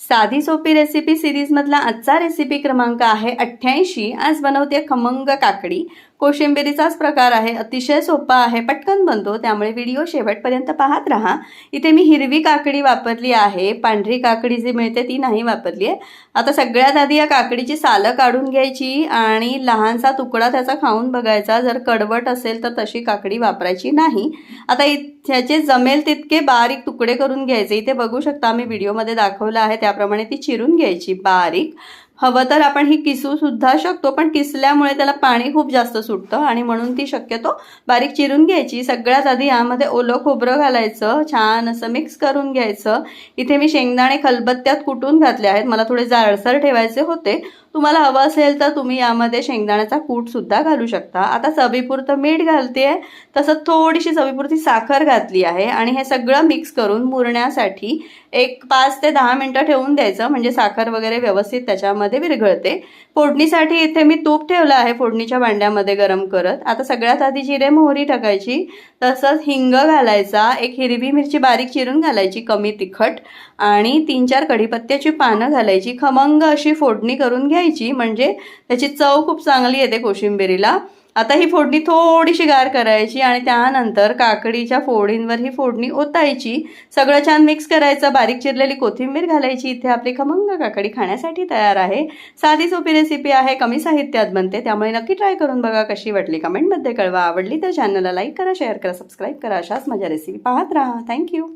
साधी सोपी रेसिपी सिरीजमधला आजचा रेसिपी क्रमांक आहे 88। आज बनवते खमंग काकडी। कोशिंबिरीचाच प्रकार आहे, अतिशय सोपा आहे, पटकन बनतो, त्यामुळे व्हिडिओ शेवटपर्यंत पाहत राहा। इथे मी हिरवी काकडी वापरली आहे, पांढरी काकडी जी मिळते ती नाही वापरली आहे। आता सगळ्यात आधी या काकडीची सालं काढून घ्यायची आणि लहानसा तुकडा त्याचा खाऊन बघायचा। जर कडवट असेल तर तशी काकडी वापरायची नाही। आता ह्याचे जमेल तितके बारीक तुकडे करून घ्यायचे। इथे बघू शकता मी व्हिडिओमध्ये दाखवलं आहे त्याप्रमाणे ती चिरून घ्यायची बारीक। हवं तर आपण ही किसू सुद्धा शकतो, पण किसल्यामुळे त्याला पाणी खूप जास्त सुटतं आणि म्हणून ती शक्यतो बारीक चिरून घ्यायची। सगळ्यात आधी यामध्ये ओलं खोबरं घालायचं, छान असं मिक्स करून घ्यायचं। इथे मी शेंगदाणे खलबत्त्यात कुटून घातले आहेत, मला थोडे जाडसर ठेवायचे होते। तुम्हाला हवं असेल तर तुम्ही यामध्ये शेंगदाण्याचा कूट सुद्धा घालू शकता। आता चवीपुरतं मीठ घालते, तसंच थोडीशी चवीपुरती साखर घातली आहे आणि हे सगळं मिक्स करून मुरण्यासाठी एक 5 ते 10 मिनिटं ठेवून द्यायचं, म्हणजे साखर वगैरे व्यवस्थित त्याच्यामध्ये विरघळते। फोडणीसाठी इथे मी तूप ठेवलं आहे फोडणीच्या भांड्यामध्ये गरम करत। आता सगळ्यात आधी जिरे मोहरी टाकायची, तसंच हिंग घालायचा, एक हिरवी मिरची बारीक चिरून घालायची कमी तिखट, आणि 3-4 कढीपत्त्याची पानं घालायची। खमंग अशी फोडणी करून घ्यायची, म्हणजे त्याची चव खूप चांगली येते कोशिंबिरीला। आता ही फोडणी थोडीशी गार करायची आणि त्यानंतर काकडीच्या फोडींवर ही फोडणी ओतायची। सगळं छान मिक्स करायचं, बारीक चिरलेली कोथिंबीर घालायची। इथे आपली खमंग काकडी खाण्यासाठी तयार आहे। साधी सोपी रेसिपी आहे, कमी साहित्यात बनते, त्यामुळे नक्की ट्राय करून बघा। कशी वाटली कमेंटमध्ये कळवा। आवडली तर चॅनलला लाईक करा, शेअर करा, सबस्क्राईब करा। अशाच माझ्या रेसिपी पाहत राहा। थँक्यू।